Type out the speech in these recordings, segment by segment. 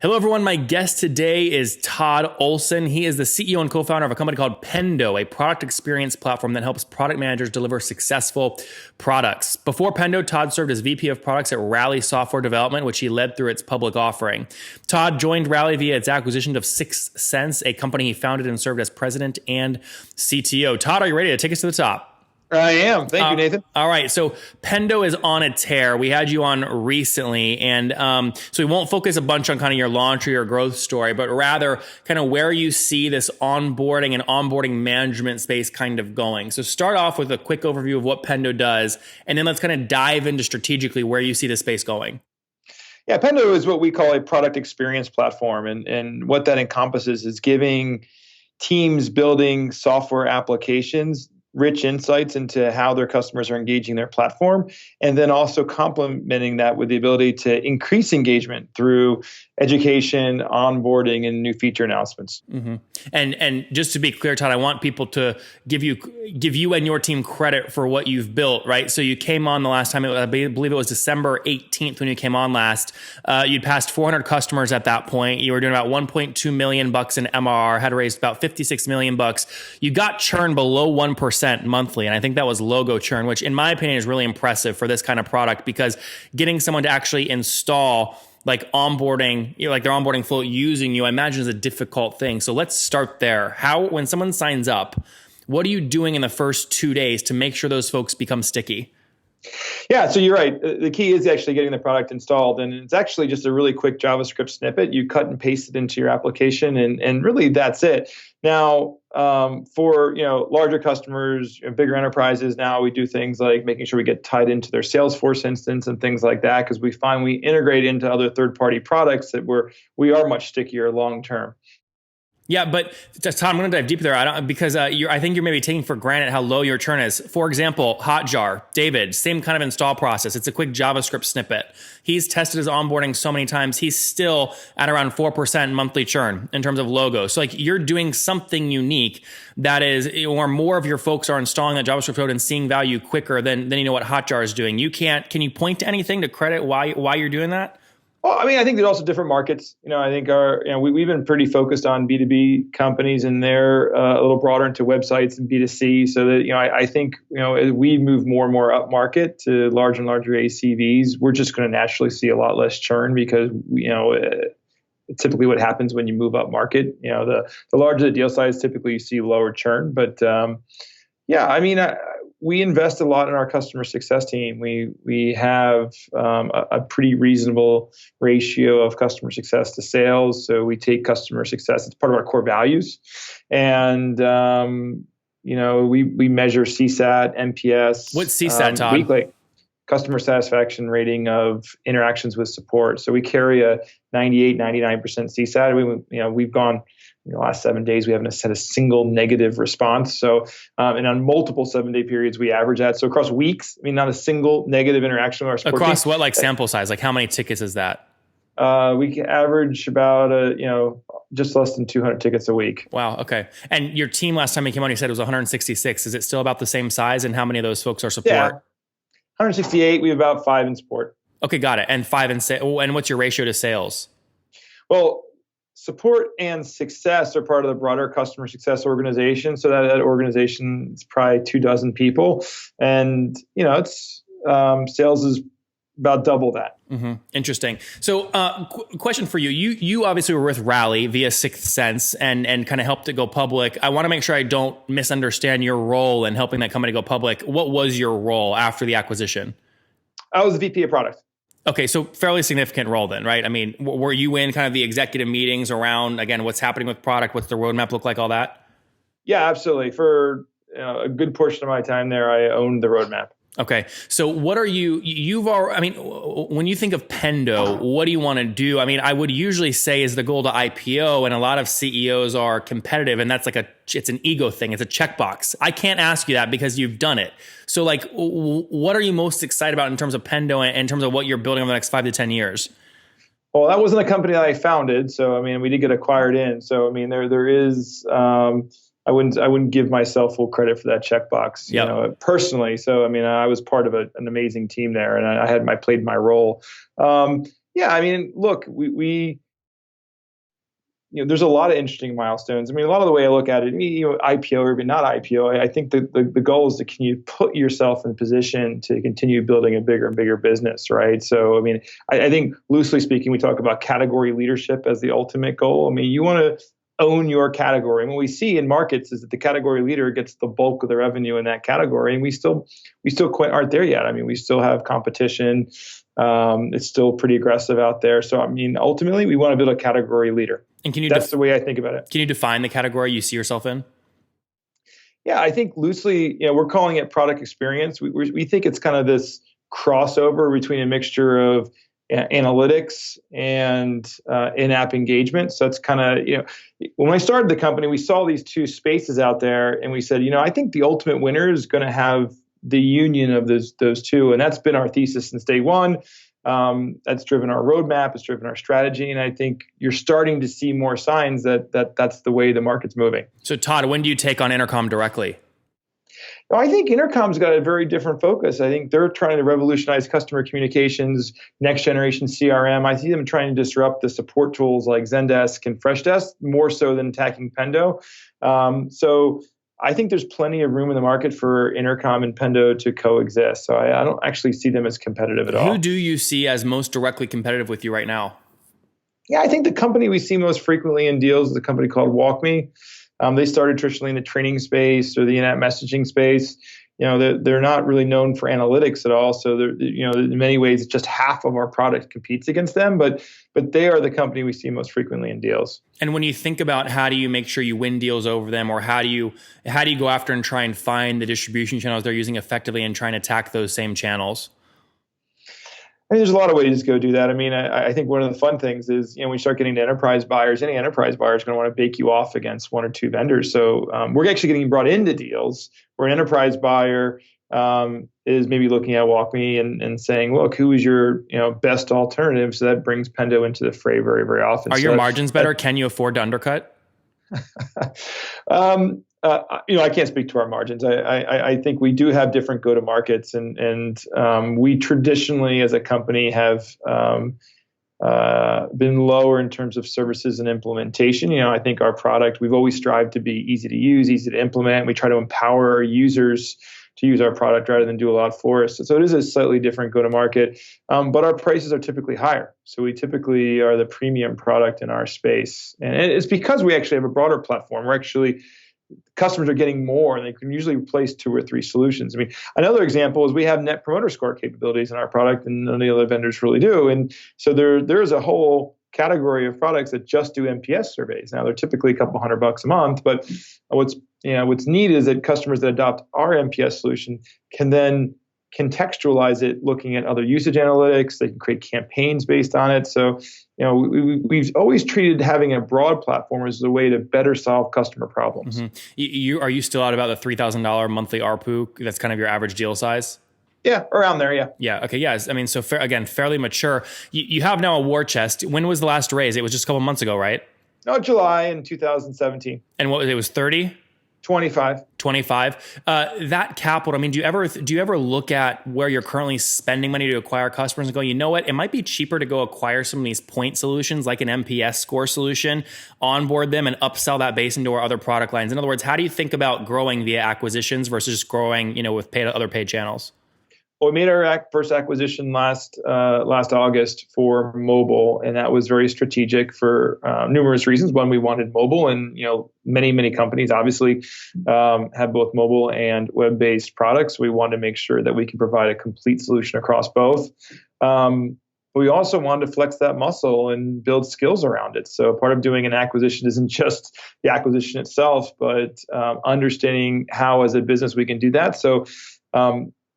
Hello, everyone. My guest today is Todd Olson. He is the CEO and co-founder of a company called Pendo, a product experience platform that helps product managers deliver successful products. Before Pendo, Todd served as VP of products at Rally Software Development, which he led through its public offering. Todd joined Rally via its acquisition of 6 Sense, a company he founded and served as president and CTO. Todd, are you ready to take us to the top? I am. Thank you, Nathan. All right. So Pendo is on a tear. We had you on recently. And so we won't focus a bunch on kind of your launch or your growth story, but rather kind of where you see this onboarding and onboarding management space kind of going. So start off with a quick overview of what Pendo does, and then let's kind of dive into strategically where you see the space going. Yeah, Pendo is what we call a product experience platform. And what that encompasses is giving teams building software applications rich insights into how their customers are engaging their platform, and then also complementing that with the ability to increase engagement through education, onboarding, and new feature announcements. Mm-hmm. And just to be clear, Todd, I want people to give you and your team credit for what you've built, right? So you came on the last time, I believe it was December 18th when you came on last. You'd passed 400 customers at that point. You were doing about 1.2 million bucks in MRR, had raised about 56 million bucks. You got churn below 1% monthly, and I think that was logo churn, which in my opinion is really impressive for this kind of product, because getting someone to actually install like onboarding, like their onboarding flow using you, I imagine is a difficult thing. So let's start there. When someone signs up, what are you doing in the first 2 days to make sure those folks become sticky? Yeah, so you're right. The key is actually getting the product installed, and it's actually just a really quick JavaScript snippet. You cut and paste it into your application, and really that's it. Now, for larger customers, bigger enterprises, now we do things like making sure we get tied into their Salesforce instance and things like that, because we find we integrate into other third-party products that we are much stickier long term. Yeah, but Tom, I'm going to dive deeper there. I think you're maybe taking for granted how low your churn is. For example, Hotjar, David, same kind of install process. It's a quick JavaScript snippet. He's tested his onboarding so many times. He's still at around 4% monthly churn in terms of logos. So like you're doing something unique that is, or more of your folks are installing that JavaScript code and seeing value quicker than what Hotjar is doing. Can you point to anything to credit why you're doing that? Well, I mean, I think there's also different markets. I think we've been pretty focused on B2B companies, and they're a little broader into websites and B2C. So that, I think, as we move more and more up market to larger and larger ACVs, we're just going to naturally see a lot less churn, because, typically what happens when you move up market, the larger the deal size, typically you see lower churn. But we invest a lot in our customer success team. We have a pretty reasonable ratio of customer success to sales. So we take customer success; it's part of our core values, and we measure CSAT, NPS. What's CSAT, Todd? Weekly customer satisfaction rating of interactions with support. So we carry a 98, 99% CSAT. We've gone. In the last 7 days, we haven't had a single negative response. So, and on multiple 7-day periods, we average that. So across weeks, not a single negative interaction with our support across team. What, like sample size? Like how many tickets is that? We can average about just less than 200 tickets a week. Wow. Okay. And your team last time you came on, you said it was 166. Is it still about the same size? And how many of those folks are support? Yeah, 168. We have about 5 in support. Okay, got it. And 5 in sales. And what's your ratio to sales? Well, support and success are part of the broader customer success organization. So that organization is probably 24 people, and it's sales is about double that. Mm-hmm. Interesting. So, question for you: you obviously were with Rally via 6 Sense and kind of helped it go public. I want to make sure I don't misunderstand your role in helping that company go public. What was your role after the acquisition? I was the VP of product. Okay, so fairly significant role then, right? I mean, were you in kind of the executive meetings around, again, what's happening with product, what's the roadmap look like, all that? Yeah, absolutely. For a good portion of my time there, I owned the roadmap. Okay, so what are when you think of Pendo, what do you want to do? I mean, I would usually say is the goal to IPO, and a lot of CEOs are competitive, and that's it's an ego thing. It's a checkbox. I can't ask you that because you've done it. So like, what are you most excited about in terms of Pendo and in terms of what you're building over the next 5 to 10 years? Well, that wasn't a company that I founded. So, we did get acquired in. So, there is, I wouldn't give myself full credit for that checkbox, personally. So, I was part of an amazing team there, and I played my role. Look, we there's a lot of interesting milestones. I mean, a lot of the way I look at it, IPO or even not IPO, I think the goal is to can you put yourself in position to continue building a bigger and bigger business, right? So, I mean, I think loosely speaking, we talk about category leadership as the ultimate goal. I mean, you want to own your category. And what we see in markets is that the category leader gets the bulk of the revenue in that category, and we still quite aren't there yet. I mean, we still have competition. It's still pretty aggressive out there. So, I mean, ultimately, we want to build a category leader. And that's the way I think about it. Can you define the category you see yourself in? Yeah, I think loosely, we're calling it product experience. We think it's kind of this crossover between a mixture of analytics and in-app engagement. So it's kind of, when I started the company, we saw these two spaces out there, and we said, I think the ultimate winner is going to have the union of those two, and that's been our thesis since day one. That's driven our roadmap, it's driven our strategy, and I think you're starting to see more signs that's the way the market's moving. So, Todd, when do you take on Intercom directly? I think Intercom's got a very different focus. I think they're trying to revolutionize customer communications, next generation CRM. I see them trying to disrupt the support tools like Zendesk and Freshdesk more so than attacking Pendo. So I think there's plenty of room in the market for Intercom and Pendo to coexist. So I don't actually see them as competitive at all. Who do you see as most directly competitive with you right now? Yeah, I think the company we see most frequently in deals is a company called WalkMe. They started traditionally in the training space or the in-app messaging space. They're not really known for analytics at all. So in many ways, just half of our product competes against them. But they are the company we see most frequently in deals. And when you think about how do you make sure you win deals over them, or how do you go after and try and find the distribution channels they're using effectively and trying to attack those same channels? I mean, there's a lot of ways to go do that. I mean, I think one of the fun things is, when we start getting to enterprise buyers, any enterprise buyer is going to want to bake you off against one or two vendors. So we're actually getting brought into deals where an enterprise buyer is maybe looking at WalkMe and saying, look, who is your best alternative? So that brings Pendo into the fray very, very often. Are your margins better? Can you afford to undercut? I can't speak to our margins. I think we do have different go-to-markets, and we traditionally, as a company, have been lower in terms of services and implementation. I think our product, we've always strived to be easy to use, easy to implement. We try to empower our users to use our product rather than do a lot for us. So it is a slightly different go-to-market, but our prices are typically higher. So we typically are the premium product in our space. And it's because we actually have a broader platform. Customers are getting more, and they can usually replace 2 or 3 solutions. I mean, another example is we have Net Promoter Score capabilities in our product, and none of the other vendors really do. And so there's a whole category of products that just do NPS surveys. Now they're typically a couple $100 a month, but what's neat is that customers that adopt our NPS solution can then contextualize it, looking at other usage analytics. They can create campaigns based on it. So, we've always treated having a broad platform as a way to better solve customer problems. Mm-hmm. Are you still at about the $3,000 monthly ARPU? That's kind of your average deal size? Yeah, around there, yeah. Yeah, okay, yes. I mean, so fairly mature. You have now a war chest. When was the last raise? It was just a couple months ago, right? No, July in 2017. And what, it was 30? 25. That capital, I mean, do you ever look at where you're currently spending money to acquire customers and go, you know what, it might be cheaper to go acquire some of these point solutions like an NPS score solution, onboard them and upsell that base into our other product lines? In other words, how do you think about growing via acquisitions versus growing, with other paid channels? Well, we made our first acquisition last August for mobile, and that was very strategic for numerous reasons. One, we wanted mobile, and many companies obviously have both mobile and web-based products. We wanted to make sure that we could provide a complete solution across both. But we also wanted to flex that muscle and build skills around it. So part of doing an acquisition isn't just the acquisition itself, but understanding how, as a business, we can do that. So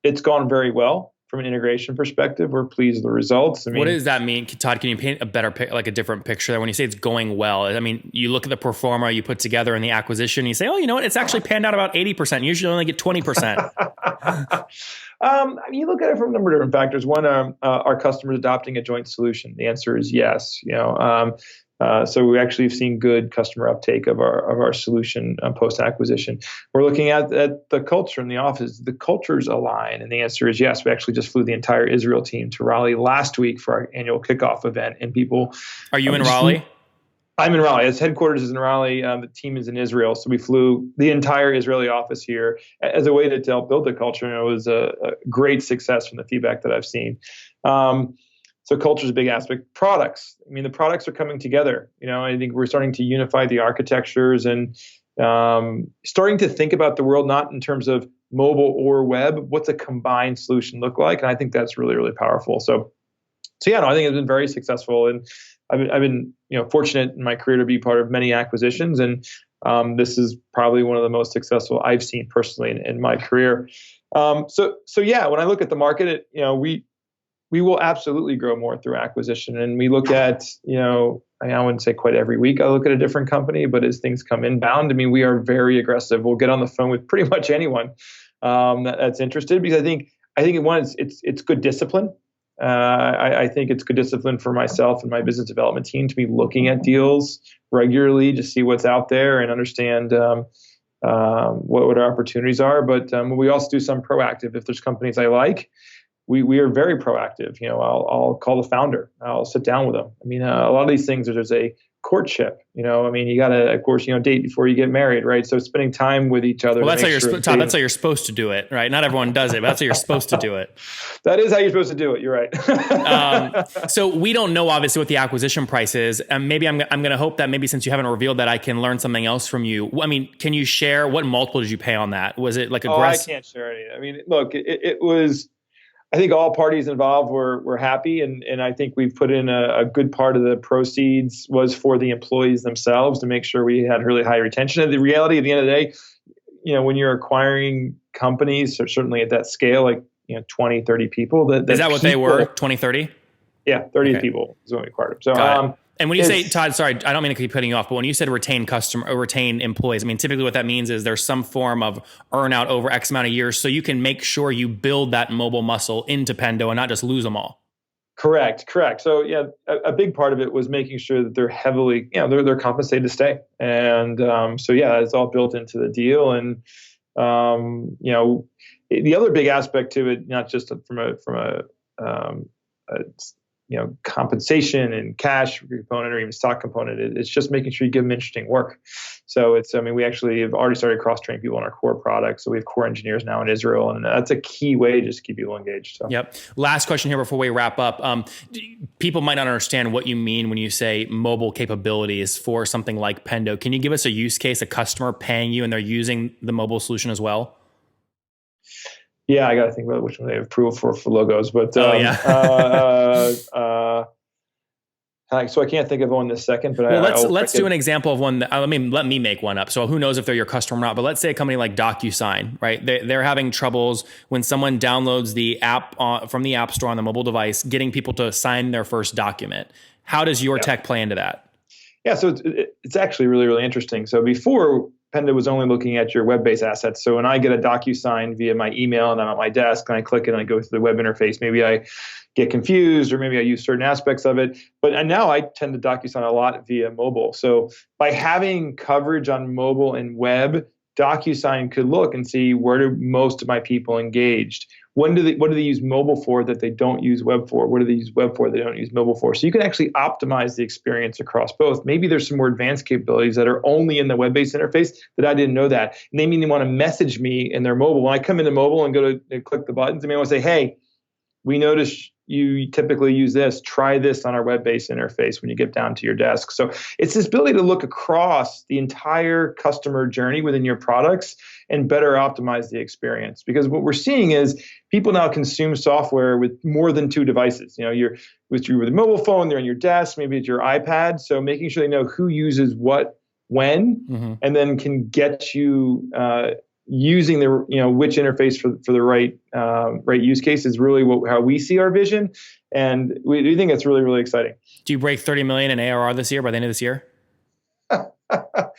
it's gone very well from an integration perspective. We're pleased with the results. I mean, what does that mean, Todd? Can you paint a different picture there? When you say it's going well, I mean, you look at the pro forma you put together in the acquisition, and you say, oh, you know what? It's actually panned out about 80%. You usually only get 20%. You look at it from a number of different factors. One, are customers adopting a joint solution? The answer is yes. So we actually have seen good customer uptake of our solution post-acquisition. We're looking at the culture in the office. The cultures align, and the answer is yes. We actually just flew the entire Israel team to Raleigh last week for our annual kickoff event, and people. Are you in Raleigh? I'm in Raleigh. Its headquarters is in Raleigh. The team is in Israel. So we flew the entire Israeli office here as a way to help build the culture. And it was a great success from the feedback that I've seen. So culture is a big aspect. Products. I mean, the products are coming together. I think we're starting to unify the architectures and starting to think about the world not in terms of mobile or web. What's a combined solution look like? And I think that's really, really powerful. So yeah, no, I think it's been very successful, and I've been fortunate in my career to be part of many acquisitions, and this is probably one of the most successful I've seen personally in my career. So yeah, when I look at the market, we will absolutely grow more through acquisition, and we look at I wouldn't say quite every week I look at a different company, but as things come inbound, I mean, we are very aggressive. We'll get on the phone with pretty much anyone that's interested, because I think one, it's good discipline. I think it's good discipline for myself and my business development team to be looking at deals regularly to see what's out there and understand what our opportunities are. But we also do some proactive. If there's companies I like, we are very proactive. I'll call the founder. I'll sit down with them. I mean, a lot of these things, there's a courtship. I mean, you got to, of course, date before you get married, right? So spending time with each other. Well, that's Todd, that's how you're supposed to do it, right? Not everyone does it, but that's how you're supposed to do it. That is how you're supposed to do it. You're right. So we don't know obviously what the acquisition price is, and maybe I'm going to hope that maybe since you haven't revealed that, I can learn something else from you. I mean, can you share what multiple did you pay on that? Was it like aggressive? I can't share any. I mean, look, it was. I think all parties involved were happy, and I think we've put in a good part of the proceeds was for the employees themselves to make sure we had really high retention. And the reality at the end of the day, when you're acquiring companies, or certainly at that scale, like 20, 30 people. Is that what they were? 20, 30? Yeah, 30 people is when we acquired them. So and when you say, Todd, sorry, I don't mean to keep putting you off, but when you said retain employees, I mean, typically what that means is there's some form of earn out over X amount of years, so you can make sure you build that mobile muscle into Pendo and not just lose them all. Correct. So yeah, a big part of it was making sure that they're heavily, they're compensated to stay. And so yeah, it's all built into the deal. And the other big aspect to it, not just from a compensation and cash component or even stock component, it's just making sure you give them interesting work. So we actually have already started cross-training people on our core products. So we have core engineers now in Israel, and that's a key way to just keep people engaged. So. Yep. Last question here before we wrap up. People might not understand what you mean when you say mobile capabilities for something like Pendo. Can you give us a use case, a customer paying you and they're using the mobile solution as well? Yeah, I got to think about which one they have approval for logos, but so I can't think of one this second. But let's do an example of one. Let me make one up. So who knows if they're your customer or not? But let's say a company like DocuSign, right? They're having troubles when someone downloads the app from the App Store on the mobile device, getting people to sign their first document. How does your tech play into that? Yeah, so it's actually really, really interesting. So before, Pendo was only looking at your web-based assets. So when I get a DocuSign via my email and I'm at my desk and I click it and I go through the web interface, maybe I get confused or maybe I use certain aspects of it. And now I tend to DocuSign a lot via mobile. So by having coverage on mobile and web, DocuSign could look and see where do most of my people engaged. What do they use mobile for that they don't use web for? What do they use web for they don't use mobile for? So you can actually optimize the experience across both. Maybe there's some more advanced capabilities that are only in the web-based interface that I didn't know that. And they mean they want to message me in their mobile. When I come into mobile and go to click the buttons, I want to say, hey, we noticed you typically use this. Try this on our web-based interface when you get down to your desk. So it's this ability to look across the entire customer journey within your products and better optimize the experience. Because what we're seeing is people now consume software with more than two devices. You're with a mobile phone, they're on your desk, maybe it's your iPad. So making sure they know who uses what when, and then can get you using the which interface for the right use case is really how we see our vision, and we think it's really, really exciting. Do you break 30 million in ARR this year by the end of this year? That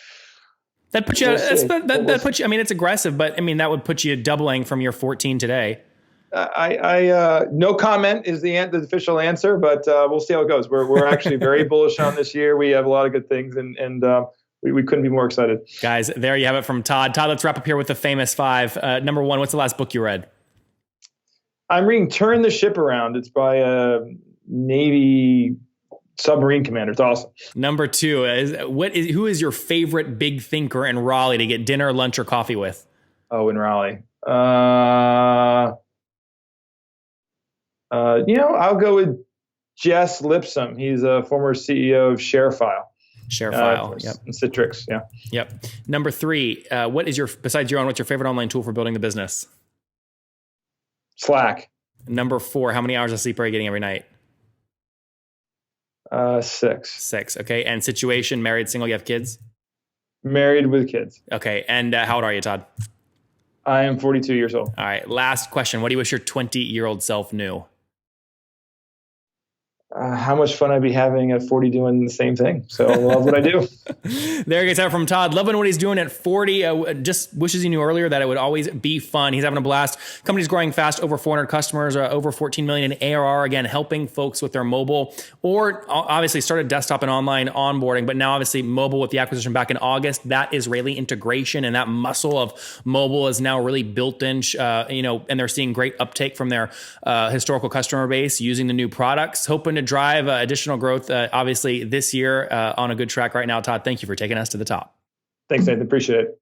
puts you. That puts you. I mean, it's aggressive, but I mean that would put you doubling from your 14 today. I no comment is the official answer, but we'll see how it goes. We're actually very bullish on this year. We have a lot of good things, and we couldn't be more excited. Guys, there you have it from Todd. Todd, let's wrap up here with the famous five. Number one, what's the last book you read? I'm reading Turn the Ship Around. It's by a Navy Submarine commander. It's awesome. Number 2 who is your favorite big thinker in Raleigh to get dinner, lunch, or coffee with? Oh, in Raleigh. I'll go with Jess Lipsome. He's a former CEO of ShareFile. ShareFile. Yep. And Citrix. Yeah. Yep. Number 3, besides your own, what's your favorite online tool for building the business? Slack. Number 4, how many hours of sleep are you getting every night? 6. 6. Okay. And situation, married, single, you have kids? Married with kids. Okay. And how old are you, Todd? I am 42 years old. All right. Last question. What do you wish your 20-year-old self knew? How much fun I'd be having at 40 doing the same thing. So I love what I do. There you go, from Todd. Loving what he's doing at 40. Just wishes he knew earlier that it would always be fun. He's having a blast. Company's growing fast, over 400 customers, over 14 million in ARR. Again, helping folks with their mobile, or obviously started desktop and online onboarding, but now obviously mobile with the acquisition back in August. That Israeli integration and that muscle of mobile is now really built in, and they're seeing great uptake from their historical customer base using the new products, hoping to drive additional growth, obviously this year, on a good track right now. Todd, thank you for taking us to the top. Thanks, Nathan. Appreciate it.